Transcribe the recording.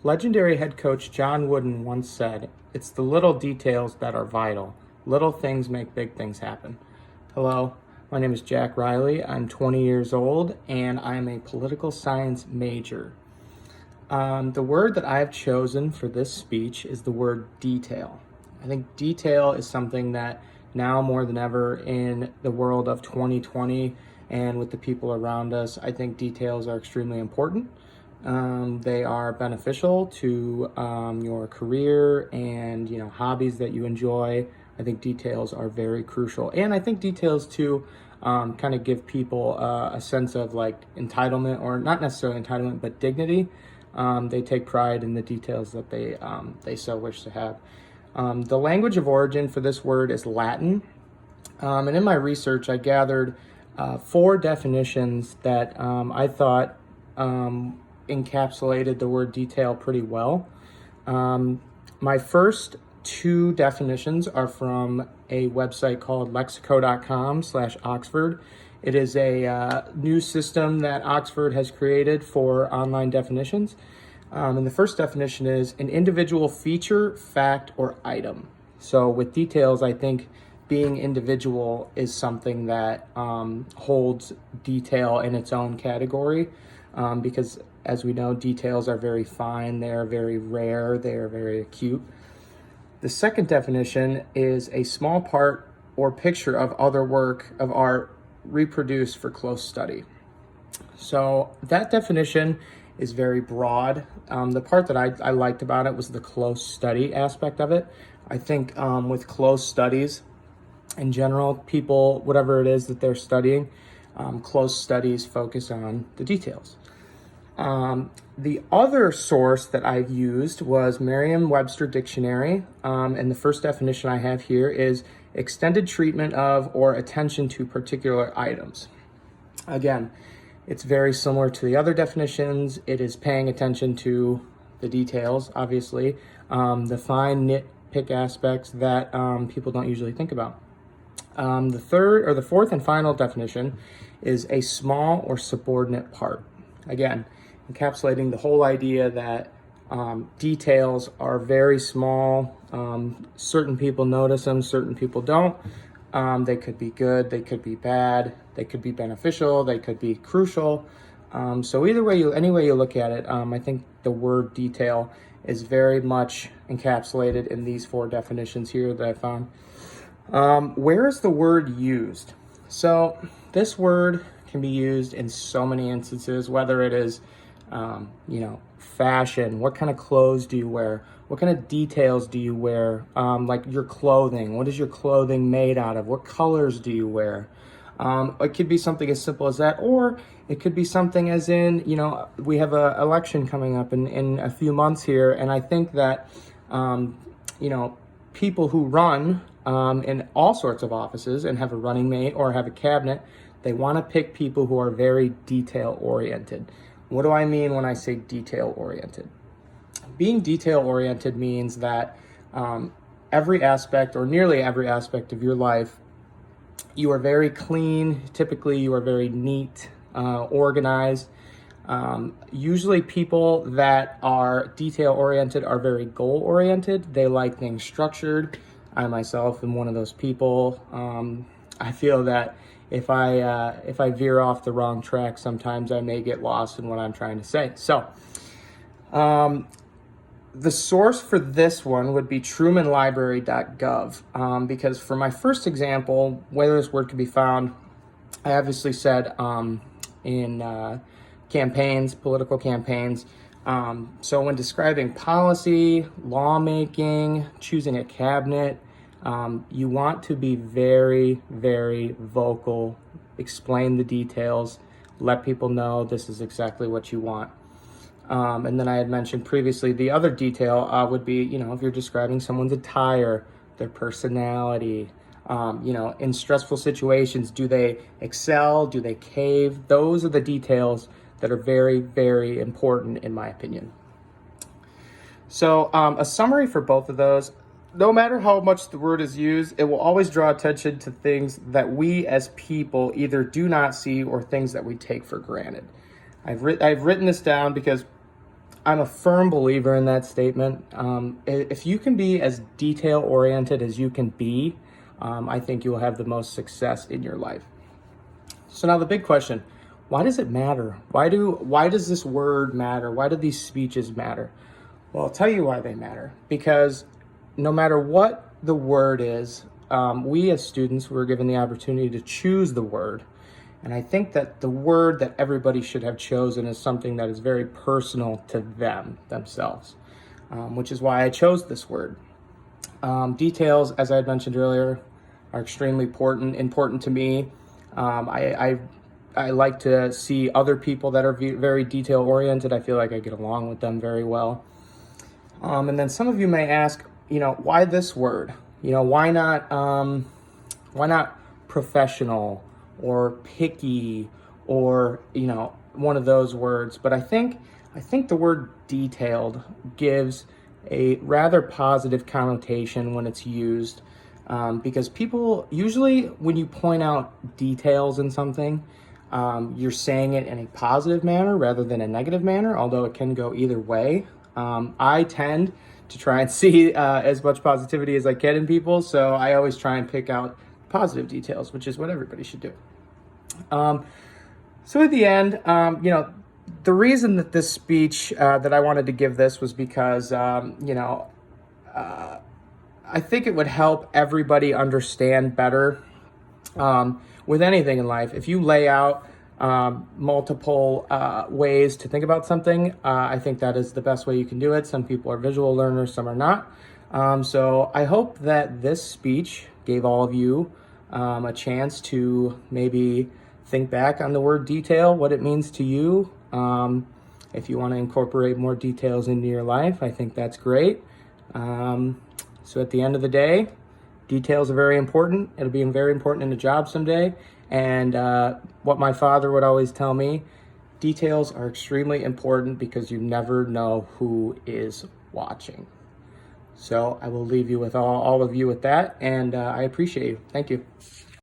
Legendary head coach John Wooden once said, "It's the little details that are vital. Little things make big things happen." Hello, my name is Jack Riley. I'm 20 years old and I'm a political science major. The word that I've chosen for this speech is the word detail. I think detail is something that now more than ever in the world of 2020 and with the people around us, I think details are extremely important. They are beneficial to your career and hobbies that you enjoy. I think details are very crucial, and I think details too kind of give people a sense of like entitlement, or not necessarily entitlement, but dignity. They take pride in the details that they so wish to have. The language of origin for this word is Latin, and in my research, I gathered 4 definitions that I thought encapsulated the word detail pretty well. My first 2 definitions are from a website called lexico.com/Oxford. It is a new system that Oxford has created for online definitions. And the first definition is an individual feature, fact, or item. So with details, I think being individual is something that holds detail in its own category, because as we know, details are very fine, they're very rare, they're very acute. The second definition is a small part or picture of other work of art reproduced for close study. So that definition is very broad. The part that I liked about it was the close study aspect of it. I think with close studies in general, people, whatever it is that they're studying, close studies focus on the details. The other source that I've used was Merriam-Webster Dictionary, and the first definition I have here is extended treatment of or attention to particular items. Again, it's very similar to the other definitions. It is paying attention to the details, obviously, the fine nitpick aspects that people don't usually think about. The fourth and final definition is a small or subordinate part. Again, encapsulating the whole idea that details are very small. Certain people notice them, certain people don't. They could be good, they could be bad, they could be beneficial, they could be crucial. So either way, any way you look at it, I think the word detail is very much encapsulated in these 4 definitions here that I found. Where is the word used? So this word can be used in so many instances, whether it is, fashion. What kind of clothes do you wear? What kind of details do you wear? Like your clothing. What is your clothing made out of? What colors do you wear? It could be something as simple as that, or it could be something as in, we have an election coming up in a few months here, and I think that, people who run in all sorts of offices and have a running mate or have a cabinet, they want to pick people who are very detail-oriented. What do I mean when I say detail-oriented? Being detail-oriented means that every aspect, or nearly every aspect of your life, you are very clean. Typically, you are very neat, organized. Usually people that are detail-oriented are very goal-oriented. They like things structured. I myself am one of those people. I feel that if I veer off the wrong track, sometimes I may get lost in what I'm trying to say. So the source for this one would be trumanlibrary.gov, because for my first example, where this word could be found, I obviously said in campaigns, political campaigns. So when describing policy, lawmaking, choosing a cabinet, you want to be very, very vocal, explain the details, let people know this is exactly what you want. And then I had mentioned previously, the other detail would be, if you're describing someone's attire, their personality, in stressful situations, do they excel? Do they cave? Those are the details that are very, very important in my opinion. So a summary for both of those: no matter how much the word is used, it will always draw attention to things that we as people either do not see or things that we take for granted. I've written this down because I'm a firm believer in that statement. If you can be as detail-oriented as you can be, I think you will have the most success in your life. So now the big question, why does it matter? Why does this word matter? Why do these speeches matter? Well, I'll tell you why they matter. Because no matter what the word is, we as students were given the opportunity to choose the word. And I think that the word that everybody should have chosen is something that is very personal to themselves, which is why I chose this word. Details, as I had mentioned earlier, are extremely important to me. I like to see other people that are very detail oriented. I feel like I get along with them very well. And then some of you may ask, why this word? Why not professional or picky or, one of those words? But I think the word detailed gives a rather positive connotation when it's used, because people usually, when you point out details in something, you're saying it in a positive manner rather than a negative manner, although it can go either way. I tend to try and see as much positivity as I can in people, so I always try and pick out positive details, which is what everybody should do. So at the end, the reason that this speech, that I wanted to give this was because, I think it would help everybody understand better, with anything in life. If you lay out multiple ways to think about something, I think that is the best way you can do it. Some people are visual learners, some are not. So I hope that this speech gave all of you a chance to maybe think back on the word detail, what it means to you. If you want to incorporate more details into your life, I think that's great. So at the end of the day, details are very important. It'll be very important in a job someday. And what my father would always tell me, details are extremely important because you never know who is watching. So I will leave you with all of you with that, and I appreciate you. Thank you.